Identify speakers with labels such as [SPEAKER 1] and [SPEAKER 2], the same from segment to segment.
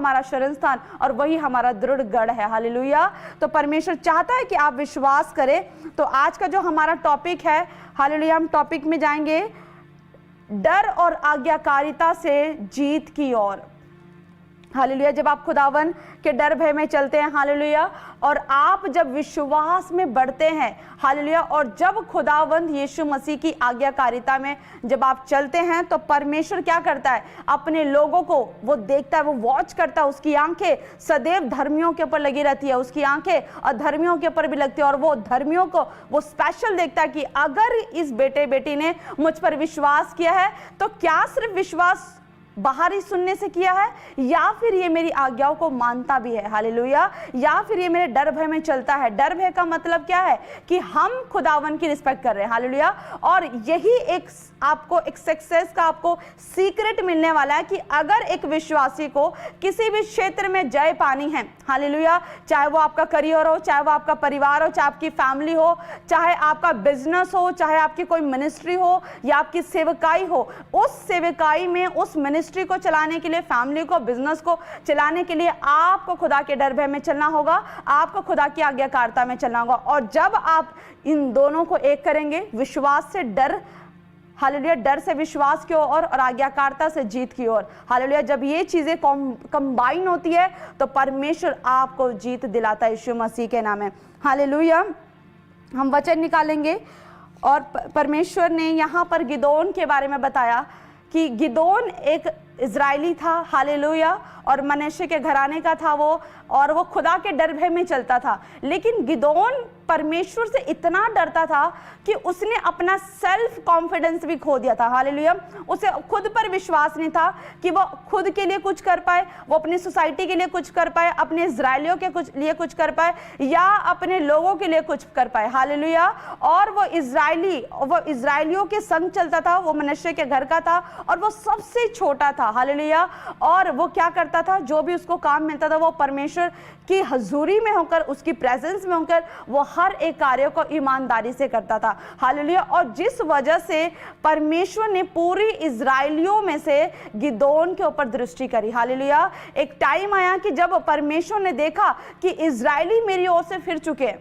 [SPEAKER 1] हमारा शरण स्थान और वही हमारा दृढ़ गढ़ है। हालेलुया। तो परमेश्वर चाहता है कि आप विश्वास करें। तो आज का जो हमारा टॉपिक है, हालेलुया, हम टॉपिक में जाएंगे डर और आज्ञाकारिता से जीत की ओर। हालेलुया। जब आप खुदावन के डर भय में चलते हैं, हालेलुया, और आप जब विश्वास में बढ़ते हैं, हालेलुया, और जब खुदावंद यीशु मसीह की आज्ञाकारिता में जब आप चलते हैं, तो परमेश्वर क्या करता है, अपने लोगों को वो देखता है, वो वॉच करता है। उसकी आंखें सदैव धर्मियों के ऊपर लगी रहती है, उसकी आंखें अधर्मियों के ऊपर भी लगती है, और वो धर्मियों को वो स्पेशल देखता है कि अगर इस बेटे बेटी ने मुझ पर विश्वास किया है, तो क्या सिर्फ विश्वास बाहरी सुनने से किया है, या फिर ये मेरी आज्ञाओं को मानता भी है। हालेलुया। या फिर ये मेरे डर भय में चलता है। डर भय का मतलब क्या है कि हम खुदावन की रिस्पेक्ट कर रहे हैं। हालेलुया। और यही एक आपको एक सक्सेस का आपको सीक्रेट मिलने वाला है कि अगर एक विश्वासी को किसी भी क्षेत्र में जय पानी है, हालेलुया, चाहे वो आपका करियर हो, चाहे वो आपका परिवार हो, चाहे आपकी फैमिली हो, चाहे आपका बिजनेस हो, चाहे आपकी कोई मिनिस्ट्री हो या आपकी सेवकाई हो, उस सेवकाई में उस मिनिस्ट्री को चलाने के लिए, फैमिली को, बिजनेस को चलाने के लिए आपको खुदा के डर भय में चलना होगा, आपको खुदा की आज्ञाकारिता में चलना होगा। और जब आप इन दोनों को एक करेंगे, विश्वास से डर, हालेलुया, डर से विश्वास की ओर और आज्ञाकारिता से जीत की ओर, हालेलुया, जब ये चीजें कंबाइन होती है तो परमेश्वर आपको जीत दिलाता है यीशु मसीह के नाम में। हालेलुया। हम वचन निकालेंगे और परमेश्वर ने यहाँ पर गिदोन के बारे में बताया कि गिदोन एक इजरायली था, हालेलुया, और मनश्शे के घराने का था वो, और वो खुदा के डर भय में चलता था। लेकिन गिदोन परमेश्वर से इतना डरता था कि उसने अपना सेल्फ कॉन्फिडेंस भी खो दिया था। हालेलुया। उसे खुद पर विश्वास नहीं था कि वो खुद के लिए कुछ कर पाए, वो अपनी सोसाइटी के लिए कुछ कर पाए, अपने इजरायलियों के लिए कुछ कर पाए, या अपने लोगों के लिए कुछ कर पाए। हालेलुया। और वो इजरायलियों के संग चलता था, वो मनश्शे के घर का था और वो सबसे छोटा था। हालेलुया। और वो क्या करता था, जो भी उसको काम मिलता था वो परमेश्वर की हजूरी में होकर, उसकी प्रेजेंस में होकर वो हर एक कार्य को ईमानदारी से करता था। हालेलुया। और जिस वजह से परमेश्वर ने पूरी इजरायलियों में से गिदोन के ऊपर दृष्टि करी। हालेलुया। एक टाइम आया कि जब परमेश्वर ने देखा कि इजरायली मेरी ओर से फिर चुके हैं,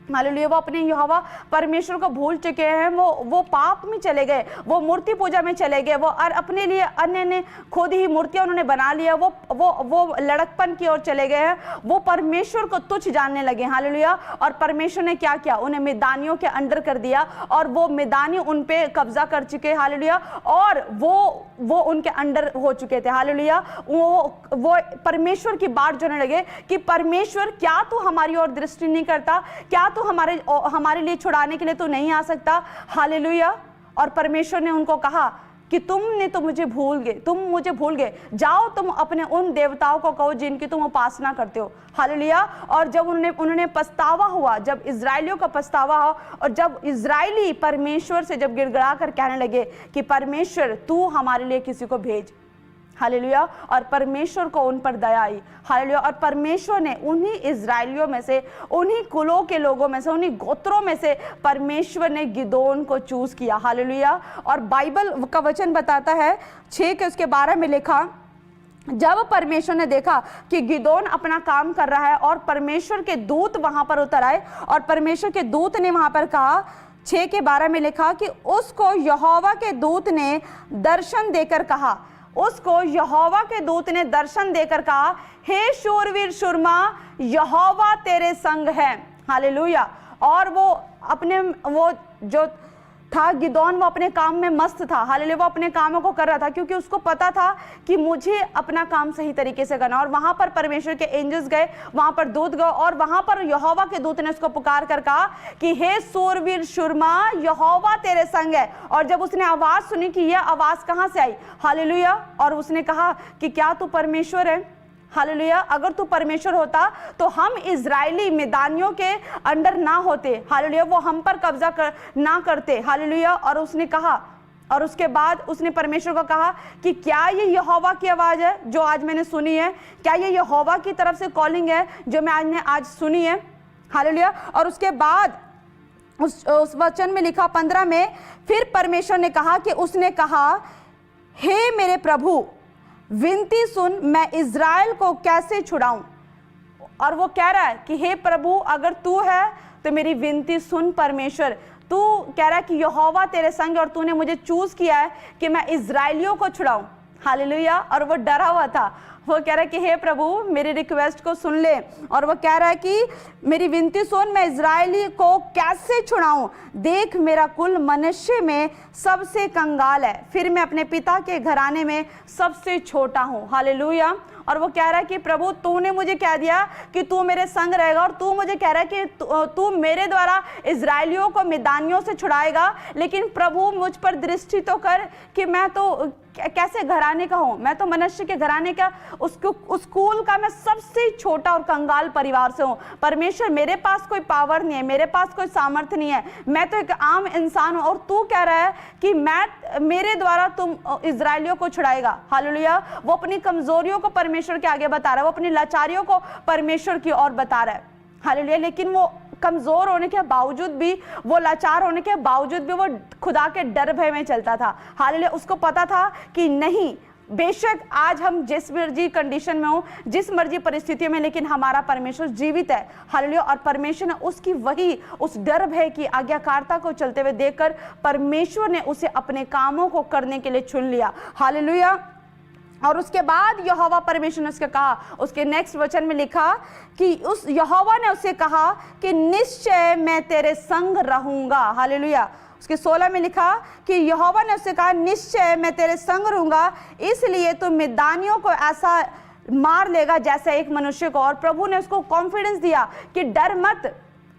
[SPEAKER 1] हालेलुया, वो अपने यहोवा परमेश्वर को भूल चुके हैं, वो पाप में चले गए, वो मूर्ति पूजा में चले गए, वो अपने लिए अन्य ने खुद ही मूर्तियां उन्होंने बना लिया, वो लड़कपन की ओर चले गए हैं, वो परमेश्वर को तुच्छ जानने लगे। हालेलुया। और परमेश्वर ने क्या किया, उन्हें मिदानियों के अंडर कर दिया, और वो मिदानी उन पे कब्जा कर चुके। हालेलुया। और वो उनके अंडर हो चुके थे। हालेलुया। वो परमेश्वर की बात जोड़ने लगे कि परमेश्वर, क्या तू हमारी ओर दृष्टि नहीं करता, क्या तू हमारे लिए छुड़ाने के लिए तू नहीं आ सकता। हालेलुया। और परमेश्वर ने उनको कहा कि तुम मुझे भूल गए, जाओ तुम अपने उन देवताओं को कहो जिनकी तुम उपासना करते हो। हालेलुया। और जब उन्होंने पछतावा हुआ, जब इजरायलियों का पछतावा हो, और जब इजरायली परमेश्वर से जब गिड़गिड़ा कर कहने लगे कि परमेश्वर तू हमारे लिए किसी को भेज, हालेलुया, और परमेश्वर को उन पर दया आई। हालेलुया। और परमेश्वर ने उन्हीं इजरायलियों में से, उन्हीं कुलों के लोगों में से, उन्हीं गोत्रों में से परमेश्वर ने गिदोन को चूज किया। हालेलुया। और बाइबल का वचन बताता है 6 के उसके 12 में लिखा, जब परमेश्वर ने देखा कि गिदोन अपना काम कर रहा है और परमेश्वर के दूत वहां पर उतर आए, और परमेश्वर के दूत ने वहां पर कहा, 6 के 12 में लिखा कि उसको यहोवा के दूत ने दर्शन देकर कहा, उसको यहोवा के दूत ने दर्शन देकर कहा, हे शूरवीर शूरमा, यहोवा तेरे संग है। हालेलुया। और वो जो था गिदोन, वो अपने काम में मस्त था। हालेलुया। वो अपने कामों को कर रहा था क्योंकि उसको पता था कि मुझे अपना काम सही तरीके से करना। और वहां पर परमेश्वर के एंजल्स गए, वहां पर दूत गए, और वहां पर यहोवा के दूत ने उसको पुकार कर कहा कि हे सूरवीर शूरमा, यहोवा तेरे संग है। और जब उसने आवाज सुनी कि यह आवाज कहां से आई, हालेलुया, और उसने कहा कि क्या तू परमेश्वर है। हालेलुया। अगर तू परमेश्वर होता तो हम इजरायली मिदानियों के अंडर ना होते। हालेलुया। वो हम पर कब्जा ना करते। हालेलुया। और उसने कहा, और उसके बाद उसने परमेश्वर को कहा कि क्या ये यहोवा की आवाज है जो आज मैंने सुनी है, क्या ये यहोवा की तरफ से कॉलिंग है जो मैं आज सुनी है। हालेलुया। और उसके बाद उस वचन में लिखा 15 में, फिर परमेश्वर ने कहा कि उसने कहा, हे मेरे प्रभु, विनती सुन, मैं इज़राइल को कैसे छुड़ाऊं। और वो कह रहा है कि हे प्रभु, अगर तू है तो मेरी विनती सुन। परमेश्वर तू कह रहा है कि यहोवा तेरे संग और तूने मुझे चूज किया है कि मैं इज़राइलियों को छुड़ाऊं। हालेलुया। और वो डरा हुआ था, वो कह रहा है कि हे प्रभु मेरी रिक्वेस्ट को सुन ले। और वो कह रहा है कि मेरी विनती सुन, मैं इज़राइली को कैसे छुड़ाऊं। देख मेरा कुल मनुष्य में सबसे कंगाल है, फिर मैं अपने पिता के घराने में सबसे छोटा हूं। हालेलुया। और वो कह रहा है कि प्रभु तूने मुझे कह दिया कि तू मेरे संग रहेगा, और तू मुझे कह रहा है कि तू मेरे द्वारा इज़राइलियों को मिदानियों से छुड़ाएगा। लेकिन प्रभु मुझ पर दृष्टि तो कर कि मैं तो कैसे घराने का हूं, मैं तो मनुष्य के घराने का, उस कुल का मैं सबसे छोटा और कंगाल परिवार से हूं। परमेश्वर मेरे पास कोई पावर नहीं है, मेरे पास कोई सामर्थ्य नहीं है, मैं तो एक आम इंसान हूं। और तू कह रहा है कि मेरे द्वारा तुम इज़राइलियों को छुड़ाएगा। हालेलुया। वो अपनी कमजोरियों को परमेश्वर के आगे बता रहा है, वो अपनी लाचारियों को परमेश्वर की ओर बता रहा है। हालेलुया। लेकिन वो कमजोर होने के बावजूद भी, वो लाचार होने के बावजूद भी वो खुदा के डर भय में चलता था। हालेलुया। उसको पता था कि नहीं, बेशक आज हम जिस मर्जी कंडीशन में हो, जिस मर्जी परिस्थितियों में, लेकिन हमारा परमेश्वर जीवित है। हालेलुया। और परमेश्वर ने उसकी वही उस डर भय की आज्ञाकारिता को चलते हुए देखकर परमेश्वर ने उसे अपने कामों को करने के लिए चुन लिया। हालेलुया। और उसके बाद यहोवा परमेश्वर ने उसके कहा, उसके नेक्स्ट वचन में लिखा कि उस यहोवा ने उसे कहा कि निश्चय मैं तेरे संग रहूंगा। हालेलुया। उसके 16 में लिखा कि यहोवा ने उसे कहा निश्चय मैं तेरे संग रहूंगा, इसलिए तुम मिद्यानियों को ऐसा मार लेगा जैसे एक मनुष्य को। और प्रभु ने उसको कॉन्फिडेंस दिया कि डर मत।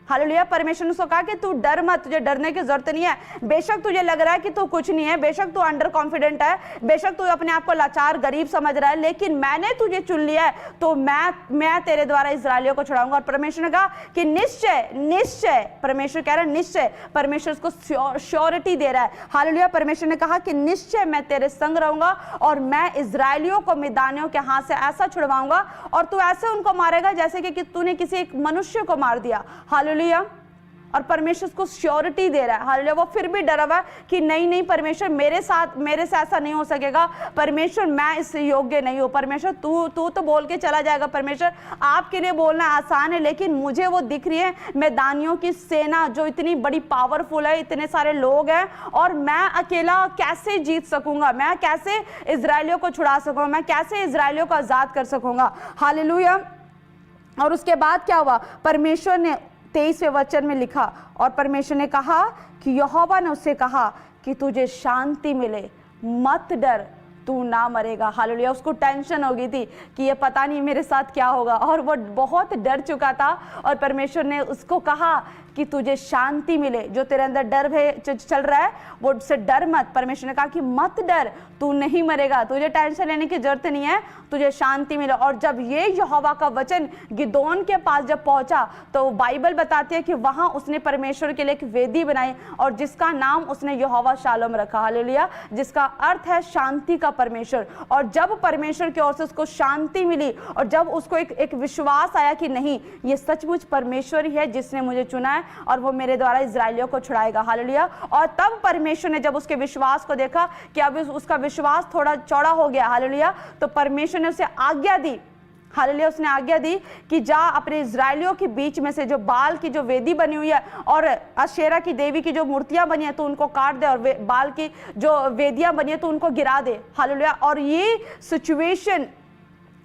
[SPEAKER 1] हालेलुया। परमेश्वर ने उसको कहा कि तू डर मत, तुझे डरने की जरूरत नहीं है। बेशक तुझे लग रहा है कि तू कुछ नहीं है, बेशक तू अंडर कॉन्फिडेंट है, बेशक तू अपने आप को लाचार गरीब समझ रहा है, लेकिन मैंने तुझे चुन लिया है, तो मैं तेरे द्वारा इज़राइलियों को छुड़ाऊंगा। और परमेश्वर ने कहा कि निश्चय निश्चय, परमेश्वर कह रहा है निश्चय, परमेश्वर उसको श्योरिटी दे रहा है। हालेलुया। परमेश्वर ने कहा कि निश्चय मैं तेरे संग रहूंगा और मैं इज़राइलियों को मिद्यानियों के हाथ से ऐसा छुड़वाऊंगा, और तू ऐसे उनको मारेगा जैसे कि तूने किसी एक मनुष्य को मार दिया। हालेलुया। और परमेश्वर को श्योरिटी दे रहा है। हालेलुया। वो फिर भी डरा हुआ कि नहीं परमेश्वर मेरे से ऐसा नहीं हो सकेगा, परमेश्वर मैं इससे योग्य नहीं हूं। परमेश्वर तू तो बोल के चला जाएगा, परमेश्वर आपके लिए बोलना आसान है, लेकिन मुझे वो दिख रही है मैदानियों की सेना जो इतनी बड़ी पावरफुल है, इतने सारे लोग हैं, और मैं अकेला कैसे जीत सकूंगा, मैं कैसे इज़राइलियों को छुड़ा सकूंगा, मैं कैसे इज़राइलियों को आजाद कर सकूंगा। हालेलुया। और उसके बाद क्या हुआ, परमेश्वर ने 23वें वचन में लिखा, और परमेश्वर ने कहा कि यहोवा ने उससे कहा कि तुझे शांति मिले, मत डर, तू ना मरेगा। हालेलुया। उसको टेंशन हो गई थी कि ये पता नहीं मेरे साथ क्या होगा, और वो बहुत डर चुका था। और परमेश्वर ने उसको कहा कि तुझे शांति मिले, जो तेरे अंदर डर भय चल रहा है वो से डर मत। परमेश्वर ने कहा कि मत डर, तू नहीं मरेगा, तुझे टेंशन लेने की जरूरत नहीं है, तुझे शांति मिले। और जब ये यहोवा का वचन गिदोन के पास जब पहुंचा, तो बाइबल बताती है कि वहां उसने परमेश्वर के लिए एक वेदी बनाई, और जिसका नाम उसने यहोवा शालोम रखा। हालेलुया। जिसका अर्थ है शांति का परमेश्वर। और जब परमेश्वर की ओर से उसको शांति मिली, और जब उसको एक विश्वास आया कि नहीं, ये सचमुच परमेश्वर ही है जिसने मुझे चुना है, और वो मेरे द्वारा इज़राइलियों को छुड़ाएगा। हालेलुया। और तब परमेश्वर ने जब उसके विश्वास को देखा कि अब उसका विश्वास थोड़ा चौड़ा हो गया, हालेलुया, तो परमेश्वर ने उसे आज्ञा दी। हालेलुया। उसने आज्ञा दी कि जा अपने इज़राइलियों के बीच में से जो बाल की जो वेदी बनी हुई है और अशेरा की देवी की जो मूर्तियां बनी है तो उनको काट दे, और बाल की जो वेदियां बनी है तो उनको गिरा दे। हालेलुया। और ये सिचुएशन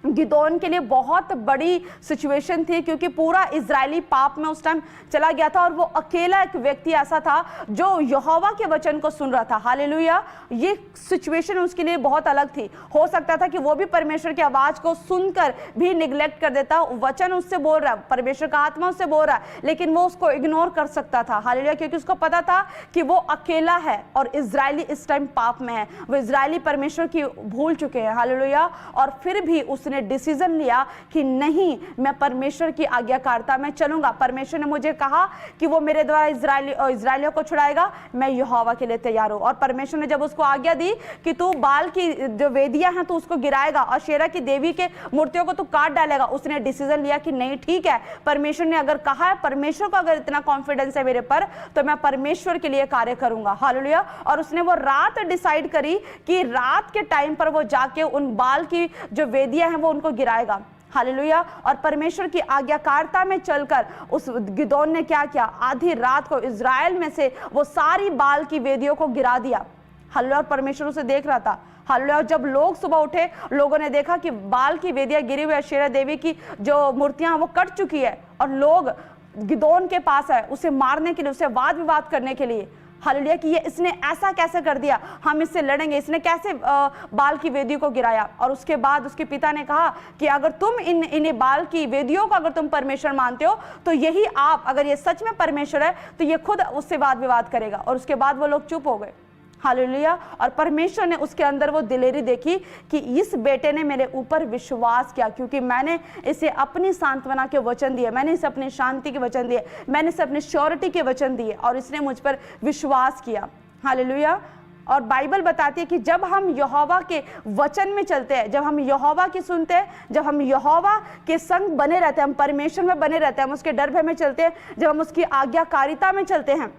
[SPEAKER 1] गिदोन के लिए बहुत बड़ी सिचुएशन थी, क्योंकि पूरा इजरायली पाप में उस टाइम चला गया था, और वो अकेला एक व्यक्ति ऐसा था जो यहोवा के वचन को सुन रहा था। हालेलुया। ये सिचुएशन उसके लिए बहुत अलग थी। हो सकता था कि वो भी परमेश्वर की आवाज को सुनकर भी निगलेक्ट कर देता, वचन उससे बोल रहा, परमेश्वर का आत्मा उससे बोल रहा, लेकिन वो उसको इग्नोर कर सकता था। हालेलुया। क्योंकि उसको पता था कि वो अकेला है, और इजरायली इस टाइम पाप में है, वो इजरायली परमेश्वर की भूल चुके हैं। हालेलुया। और फिर भी उसने उसने डिसीजन लिया कि नहीं, मैं परमेश्वर की आज्ञाकारिता में चलूंगा। परमेश्वर ने मुझे कहा कि वो मेरे द्वारा इजराइलियों को छुड़ाएगा, मैं यहोवा के लिए तैयार हूं। और परमेश्वर ने जब उसको आज्ञा दी कि तू बाल की जो वेदियां हैं तो उसको गिराएगा और शेरा की देवी के मूर्तियों को तू काट डालेगा, उसने डिसीजन लिया कि नहीं ठीक है, परमेश्वर ने अगर कहा है, परमेश्वर को अगर इतना कॉन्फिडेंस है मेरे पर, तो मैं परमेश्वर के लिए कार्य करूंगा। हालेलुया। और उसने वो रात डिसाइड करी कि रात के टाइम पर वो जाके उन बाल की जो वेदियां हैं वो उनको गिराएगा। हालेलुया। और परमेश्वर की आज्ञाकारिता में चलकर उस गिदोन ने क्या किया, आधी रात को इजराइल में से वो सारी बाल की वेदियों को गिरा दिया। हालेलुया। और परमेश्वर उसे देख रहा था। हालेलुया। और जब लोग सुबह उठे, लोगों ने देखा कि बाल की वेदियां गिरी हुई, अशेरा देवी की जो मूर्तियां वो कट चुकी है, और लोग गिदोन के पास है उसे मारने के लिए, उसे वाद विवाद करने के लिए। हालेलुया। कि ये इसने ऐसा कैसे कर दिया, हम इससे लड़ेंगे, इसने कैसे बाल की वेदियों को गिराया। और उसके बाद उसके पिता ने कहा कि अगर तुम इन बाल की वेदियों को अगर तुम परमेश्वर मानते हो, तो यही आप, अगर ये सच में परमेश्वर है तो ये खुद उससे वाद विवाद करेगा। और उसके बाद वो लोग चुप हो गए। हालेलुया। और परमेश्वर ने उसके अंदर वो दिलेरी देखी कि इस बेटे ने मेरे ऊपर विश्वास किया, क्योंकि मैंने इसे अपनी सांत्वना के वचन दिए, मैंने इसे अपनी शांति के वचन दिए, मैंने इसे अपनी श्योरिटी के वचन दिए, और इसने मुझ पर विश्वास किया। हालेलुया। और बाइबल बताती है कि जब हम यहोवा के वचन में चलते हैं, जब हम यहोवा की सुनते हैं, जब हम यहोवा के संग बने रहते हैं, हम परमेश्वर में बने रहते हैं, हम उसके डर भय में चलते हैं, जब हम उसकी आज्ञाकारिता में चलते हैं,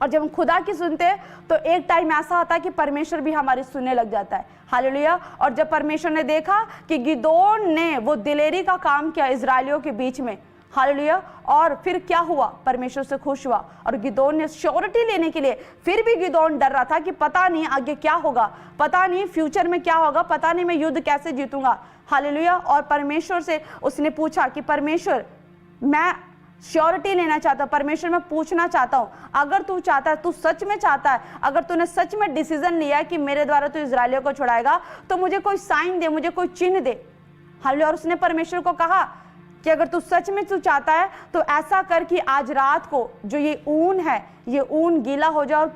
[SPEAKER 1] और जब हम खुदा की सुनते हैं, तो एक टाइम ऐसा आता है कि परमेश्वर भी हमारी सुनने लग जाता है। हालेलुया। और जब परमेश्वर ने देखा कि गिदोन ने वो दिलेरी का काम किया इजराइलियों के बीच में, हालेलुया, और फिर क्या हुआ, परमेश्वर से खुश हुआ। और गिदोन ने श्योरिटी लेने के लिए, फिर भी गिदोन डर रहा था कि पता नहीं आगे क्या होगा, पता नहीं फ्यूचर में क्या होगा, पता नहीं मैं युद्ध कैसे जीतूंगा। हालेलुया। और परमेश्वर से उसने पूछा कि परमेश्वर, मैं श्योरिटी लेना चाहता हूं, परमेश्वर मैं पूछना चाहता हूं, अगर तू चाहता है, तू सच में चाहता है, अगर तूने सच में डिसीजन लिया है कि मेरे द्वारा तू इजराइलियों को छुड़ाएगा, तो मुझे कोई साइन दे, मुझे कोई चिन्ह दे। हालेलुया। और उसने परमेश्वर को कहा कि अगर तू सच में तू चाहता है तो ऐसा कर कि आज रात को जो ये ऊन है, ये ऊन गीला हो जाए और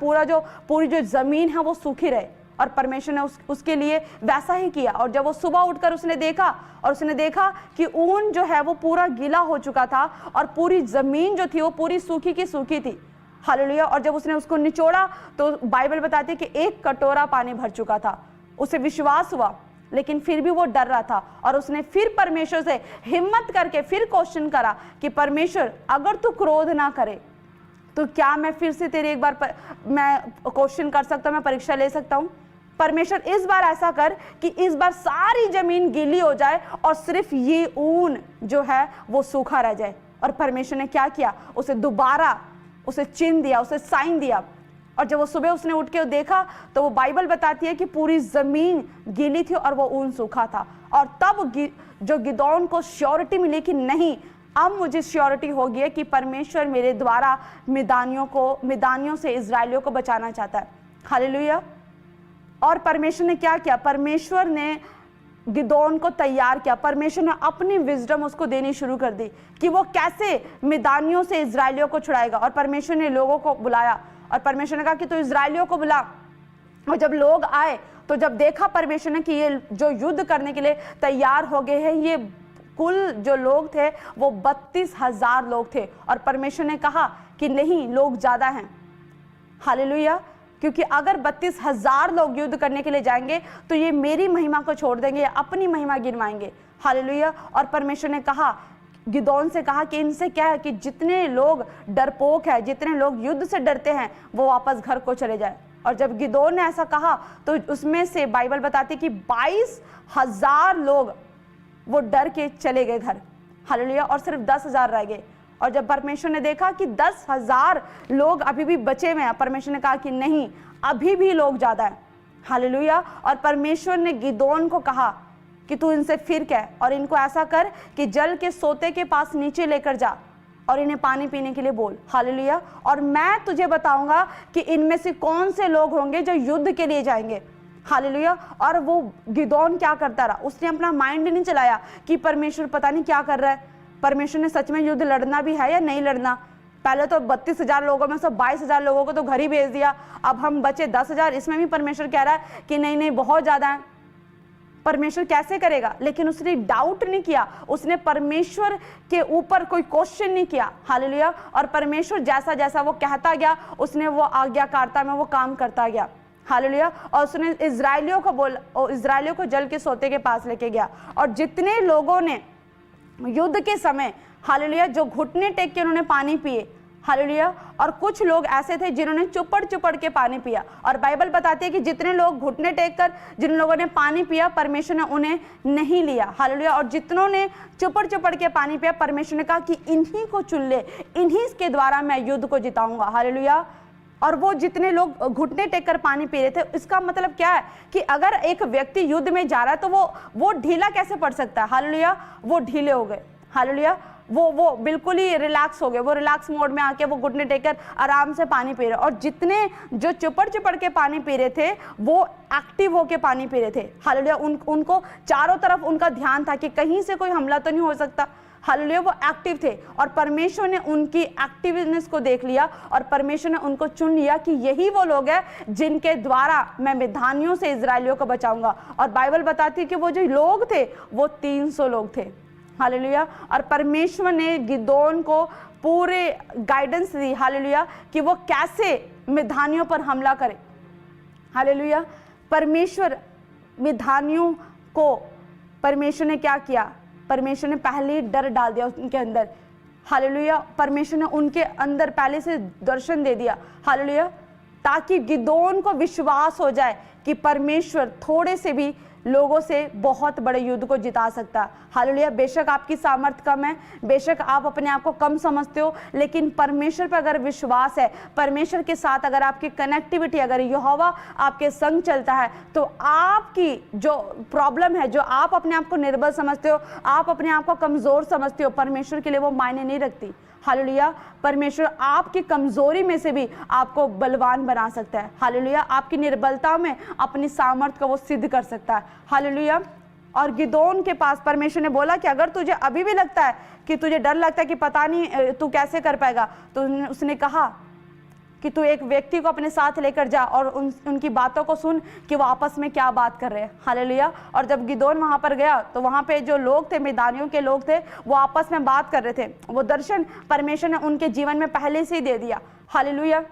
[SPEAKER 1] पूरी जो जमीन है वो सूखी रहे। और परमेश्वर ने उसके लिए वैसा ही किया। और जब वो सुबह उठकर उसने देखा, और उसने देखा कि ऊन जो है वो पूरा गीला हो चुका था, और पूरी जमीन जो थी वो पूरी सूखी की सूखी थी। हालेलुया। और जब उसने उसको निचोड़ा, तो बाइबल बताती है कि 1 कटोरा पानी भर चुका था। उसे विश्वास हुआ, लेकिन फिर भी वो डर रहा था। और उसने फिर परमेश्वर से हिम्मत करके फिर क्वेश्चन करा कि परमेश्वर, अगर तू क्रोध ना करे तो क्या मैं फिर से तेरे एक बार मैं क्वेश्चन कर सकता हूं, मैं परीक्षा ले सकता हूं। परमेश्वर, इस बार ऐसा कर कि इस बार सारी जमीन गीली हो जाए और सिर्फ ये ऊन जो है वो सूखा रह जाए। और परमेश्वर ने क्या किया, उसे दोबारा उसे चिन्ह दिया, उसे साइन दिया। और जब वो सुबह उसने उठ के देखा, तो वो बाइबल बताती है कि पूरी जमीन गीली थी और वो ऊन सूखा था। और तब जो गिदोन को श्योरिटी मिली कि नहीं, अब मुझे श्योरिटी हो गई है कि परमेश्वर मेरे द्वारा मिदानियों से इजराइलियों को बचाना चाहता है। हालेलुया। और परमेश्वर ने क्या किया, परमेश्वर ने गिदोन को तैयार किया। परमेश्वर ने अपनी विजडम उसको देनी शुरू कर दी कि वो कैसे मिदानियों से इजराइलियों को छुड़ाएगा। और परमेश्वर ने लोगों को बुलाया, और परमेश्वर ने कहा कि तू इजराइलियों को बुला। और जब लोग आए, तो जब देखा परमेश्वर ने कि ये जो युद्ध करने के लिए तैयार हो गए हैं, ये कुल जो लोग थे वो 32,000 लोग थे। और परमेश्वर ने कहा कि नहीं, लोग ज्यादा हैं। हालेलुया। क्योंकि अगर 32,000 लोग युद्ध करने के लिए जाएंगे तो ये मेरी महिमा को छोड़ देंगे, अपनी महिमा गिनवाएंगे। हालेलुया। और परमेश्वर ने कहा, गिदोन से कहा कि इनसे क्या है कि जितने लोग डरपोक है, जितने लोग युद्ध से डरते हैं, वो वापस घर को चले जाए। और जब गिदोन ने ऐसा कहा, तो उसमें से बाइबल बताती कि 22,000 लोग वो डर के चले गए घर। हालेलुया। और सिर्फ 10,000 रह गए। और जब परमेश्वर ने देखा कि 10,000 लोग अभी भी बचे हुए हैं, परमेश्वर ने कहा कि नहीं, अभी भी लोग ज्यादा हैं। हालेलुया। और परमेश्वर ने गिदोन को कहा कि तू इनसे फिर कह, और इनको ऐसा कर कि जल के सोते के पास नीचे लेकर जा और इन्हें पानी पीने के लिए बोल। हालेलुया। और मैं तुझे बताऊंगा कि इनमें से कौन से लोग होंगे जो युद्ध के लिए जाएंगे। हालेलुया। और वो गिदोन क्या करता रहा, उसने अपना माइंड नहीं चलाया कि परमेश्वर पता नहीं क्या कर रहा है, परमेश्वर ने सच में युद्ध लड़ना भी है या नहीं लड़ना। पहले तो 32,000 लोगों में से 22,000 लोगों को तो घर ही भेज दिया, अब हम बचे 10,000। इसमें भी परमेश्वर कह रहा है कि नहीं नहीं, बहुत ज्यादा है। परमेश्वर कैसे करेगा, लेकिन उसने डाउट नहीं किया, उसने परमेश्वर के ऊपर कोई क्वेश्चन नहीं किया। हालेलुया। और परमेश्वर जैसा जैसा वो कहता गया, उसने वो आज्ञाकारिता में वो काम करता गया। हालेलुया। और उसने इजराइलियों को जल के सोते के पास लेके गया, और जितने लोगों ने युद्ध के समय, हालेलुया, जो घुटने टेक के उन्होंने पानी पिए, हालेलुया, और कुछ लोग ऐसे थे जिन्होंने चुपड़ चुपड़ के पानी पिया। और बाइबल बताती है कि जितने लोग घुटने टेक कर जिन लोगों ने पानी पिया, परमेश्वर ने उन्हें नहीं लिया। हालेलुया। और जितनों ने चुपड़ चुपड़ के पानी पिया, परमेश्वर ने कहा कि इन्हीं को चुन ले, इन्हीं के द्वारा मैं युद्ध को जिताऊंगा। हालेलुया। और वो जितने लोग घुटने टेक कर पानी पी रहे थे, इसका मतलब क्या है कि अगर एक व्यक्ति युद्ध में जा रहा है तो वो ढीला कैसे पड़ सकता है। हालेलुया। वो ढीले हो गए। हालेलुया। वो बिल्कुल ही रिलैक्स हो गए, वो रिलैक्स मोड में आके वो घुटने टेकर आराम से पानी पी रहे। और जितने जो चुपड़ चुपड़ के पानी पी रहे थे, वो एक्टिव होके पानी पी रहे थे। हालेलुया। उनको चारों तरफ उनका ध्यान था कि कहीं से कोई हमला तो नहीं हो सकता। हालेलुया। वो एक्टिव थे, और परमेश्वर ने उनकी एक्टिवनेस को देख लिया, और परमेश्वर ने उनको चुन लिया कि यही वो लोग हैं जिनके द्वारा मैं मिद्यानियों से इजराइलियों को बचाऊंगा। और बाइबल बताती है कि वो जो लोग थे वो 300 लोग थे। हालेलुया। और परमेश्वर ने गिदोन को पूरे गाइडेंस दी, हालेलुया, कि वो कैसे मिद्यानियों पर हमला करे। हालेलुया। परमेश्वर मिद्यानियों को, परमेश्वर ने क्या किया, परमेश्वर ने पहले ही डर डाल दिया उनके अंदर। हालेलुया। परमेश्वर ने उनके अंदर पहले से दर्शन दे दिया। हालेलुया। ताकि गिदोन को विश्वास हो जाए कि परमेश्वर थोड़े से भी लोगों से बहुत बड़े युद्ध को जिता सकता है। हालेलुया। बेशक आपकी सामर्थ्य कम है, बेशक आप अपने आप को कम समझते हो, लेकिन परमेश्वर पर अगर विश्वास है, परमेश्वर के साथ अगर आपकी कनेक्टिविटी, अगर यहोवा आपके संग चलता है, तो आपकी जो प्रॉब्लम है, जो आप अपने आप को निर्बल समझते हो, आप अपने आप को कमजोर समझते हो, परमेश्वर के लिए वो मायने नहीं रखती। हालेलुया। परमेश्वर आपकी कमजोरी में से भी आपको बलवान बना सकता है। हालेलुया। आपकी निर्बलता में अपनी सामर्थ्य को वो सिद्ध कर सकता है। हालेलुया। और गिदोन के पास परमेश्वर ने बोला कि अगर तुझे अभी भी लगता है कि तुझे डर लगता है कि पता नहीं तू कैसे कर पाएगा, तो उसने कहा कि तू एक व्यक्ति को अपने साथ लेकर जा और उनकी बातों को सुन कि वो आपस में क्या बात कर रहे हैं। हालेलुया। और जब गिदोन वहां पर गया, तो वहां पे जो लोग थे, मिद्यानियों के लोग थे, वो आपस में बात कर रहे थे। वो दर्शन परमेश्वर ने उनके जीवन में पहले से ही दे दिया। हालेलुया।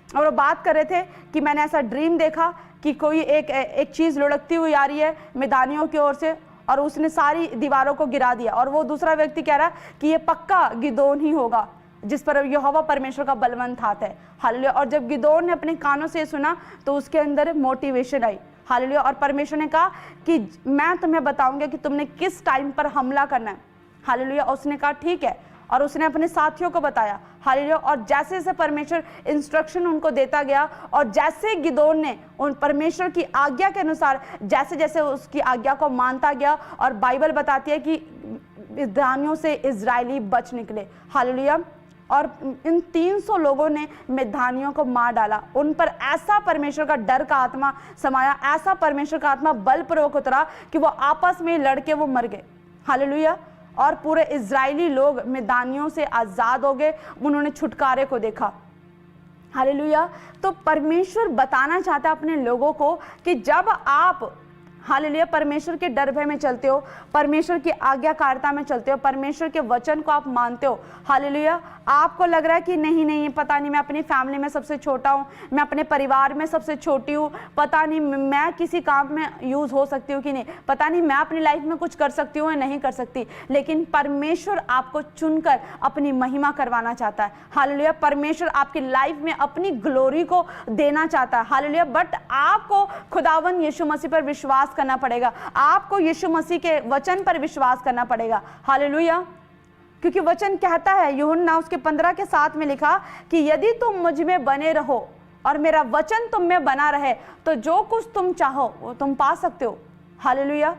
[SPEAKER 1] और वो बात कर रहे थे कि मैंने ऐसा ड्रीम देखा कि कोई एक चीज लुढ़कती हुई आ रही है मिद्यानियों की ओर से, और उसने सारी दीवारों को गिरा दिया। और वो दूसरा व्यक्ति कह रहा कि ये पक्का गिदोन ही होगा जिस पर यहोवा परमेश्वर का बलवंत हाथ है। हालेलुया। और जब गिदोन ने अपने कानों से सुना, तो उसके अंदर मोटिवेशन आई। हालेलुया। और परमेश्वर ने कहा कि मैं तुम्हें बताऊंगा कि तुमने किस टाइम पर हमला करना है। हालेलुया। और उसने कहा ठीक है, और उसने अपने साथियों को बताया। हालेलुया। और जैसे जैसे परमेश्वर इंस्ट्रक्शन उनको देता गया, और जैसे गिदोन ने उन परमेश्वर की आज्ञा के अनुसार जैसे जैसे उसकी आज्ञा को मानता गया, और बाइबल बताती है कि मिद्यानियों से इजरायली बच निकले। हालेलुया। और इन 300 लोगों ने मिद्यानियों को मार डाला। उन पर ऐसा परमेश्वर का डर का आत्मा समाया, ऐसा परमेश्वर का आत्मा बलपूर्वक उतरा कि वो आपस में लड़के वो मर गए। हालेलुया। और पूरे इजरायली लोग मिद्यानियों से आजाद हो गए, उन्होंने छुटकारे को देखा। हालेलुया। तो परमेश्वर बताना चाहता है अपने लोगों को कि जब आप, हालेलुया, परमेश्वर के डर भय में चलते हो, परमेश्वर की आज्ञाकारिता में चलते हो, परमेश्वर के वचन को आप मानते हो, हालेलुया, आपको लग रहा है कि नहीं पता नहीं मैं अपनी फैमिली में सबसे छोटा हूँ, मैं अपने परिवार में सबसे छोटी हूँ, पता नहीं मैं किसी काम में यूज हो सकती हूँ कि नहीं, पता नहीं मैं अपनी लाइफ में कुछ कर सकती हूँ या नहीं कर सकती, लेकिन परमेश्वर आपको चुनकर अपनी महिमा करवाना चाहता है। हालेलुया। परमेश्वर आपकी लाइफ में अपनी ग्लोरी को देना चाहता है। हालेलुया। बट आपको खुदावन यीशु मसीह पर विश्वास करना पड़ेगा, आपको यीशु मसीह के वचन पर विश्वास करना पड़ेगा। हालेलुया। क्योंकि वचन कहता है, यूहन्ना उसके 15:7 में लिखा कि यदि तुम मुझ में बने रहो और मेरा वचन तुम में बना रहे, तो जो कुछ तुम चाहो वो तुम पा सकते हो। हालेलुया।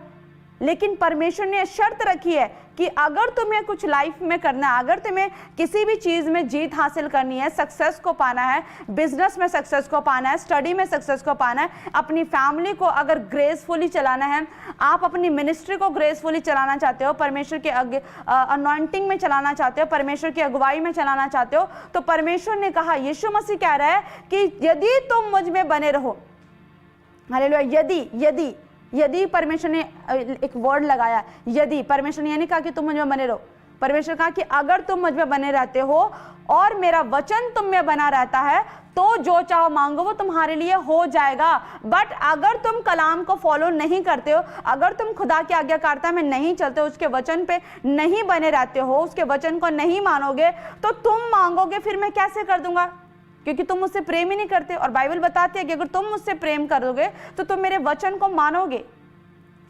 [SPEAKER 1] लेकिन परमेश्वर ने शर्त रखी है कि अगर तुम्हें कुछ लाइफ में करना है, अगर तुम्हें किसी भी चीज में जीत हासिल करनी है, सक्सेस को पाना है, बिजनेस में सक्सेस को पाना है, स्टडी में सक्सेस को पाना है, अपनी फैमिली को अगर ग्रेसफुली चलाना है, आप अपनी मिनिस्ट्री को ग्रेसफुली चलाना चाहते हो, परमेश्वर के अनॉइंटिंग में चलाना चाहते हो, परमेश्वर की अगुवाई में चलाना चाहते हो, तो परमेश्वर ने कहा, यीशु मसीह कह रहा है कि यदि तुम मुझ में बने रहो, हालेलुया, यदि यदि परमेश्वर ने एक वर्ड लगाया, यदि, परमेश्वर ने ये नहीं कहा कि तुम मुझ में बने रहो, परमेश्वर कहा कि अगर तुम मुझ में बने रहते हो और मेरा वचन तुम में बना रहता है तो जो चाहो मांगो वो तुम्हारे लिए हो जाएगा। बट अगर तुम कलाम को फॉलो नहीं करते हो, अगर तुम खुदा की आज्ञाकारिता में नहीं चलते हो, उसके वचन पे नहीं बने रहते हो, उसके वचन को नहीं मानोगे, तो तुम मांगोगे फिर मैं कैसे कर दूंगा, क्योंकि तुम मुझसे प्रेम ही नहीं करते। और बाइबल बताती है कि अगर तुम मुझसे प्रेम करोगे तो तुम मेरे वचन को मानोगे।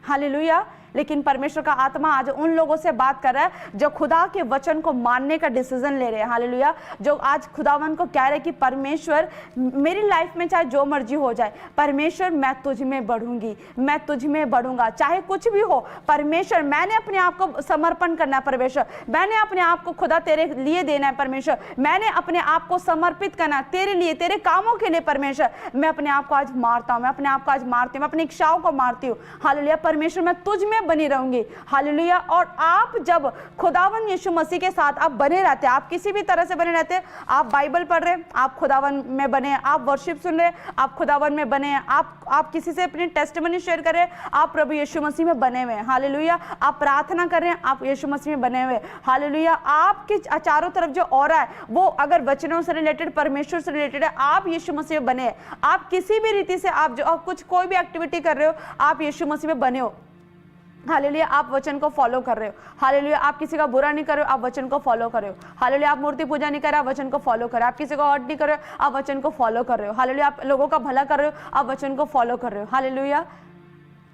[SPEAKER 1] हालेलुया। लेकिन परमेश्वर का आत्मा आज उन लोगों से बात कर रहा है जो खुदा के वचन को मानने का डिसीजन ले रहे हैं। हालेलुया। जो आज खुदावन को कह रहे हैं कि परमेश्वर मेरी लाइफ में चाहे जो मर्जी हो जाए, परमेश्वर मैं तुझ में बढ़ूंगी, मैं तुझ में बढ़ूंगा, चाहे कुछ भी हो। परमेश्वर मैंने अपने आप को समर्पण करना है, परमेश्वर मैंने अपने आप को खुदा तेरे लिए देना है, परमेश्वर मैंने अपने आप को समर्पित करना है तेरे लिए, तेरे कामों के लिए। परमेश्वर मैं अपने आप को आज मारता हूं, मैं अपने आप को आज मारती हूँ, मैं अपनी इच्छाओं को मारती हूँ। हालेलुया। परमेश्वर मैं तुझ में बनी रहूंगी। हालेलुया। और आप जब खुदावन यीशु मसीह के साथ आप बने रहते हैं, आप किसी भी तरह से बने रहते हैं, आप बाइबल पढ़ रहे हैं, आप खुदावन में बने, आप वर्शिप सुन रहे हैं, आप खुदावन में बने, आप किसी से अपनी टेस्टिमनी शेयर कर रहे हैं, आप प्रभु यीशु मसीह में बने हुए हैं। हालेलुया। आप प्रार्थना कर रहे हैं, आप यीशु मसीह में बने हुए हैं। हालेलुया। आपके चारों तरफ जो हो रहा है वो अगर वचनों से रिलेटेड, परमेश्वर से रिलेटेड है, आप यीशु मसीह में बने हैं। आप किसी भी रीति से आप जो कुछ कोई भी एक्टिविटी कर रहे हो, आप यीशु मसीह में बने हो। हालेलुया। आप वचन को फॉलो कर रहे हो। हालेलुया। आप किसी का बुरा नहीं कर रहे हो, आप वचन को फॉलो कर रहे हो। हालेलुया। आप मूर्ति पूजा नहीं कर रहे हो, आप वचन को फॉलो कर रहे हो। आप किसी को हर्ट नहीं कर रहे हो, आप वचन को फॉलो कर रहे हो। हालेलुया। आप लोगों का भला कर रहे हो, आप वचन को फॉलो कर रहे हो। हालेलुया।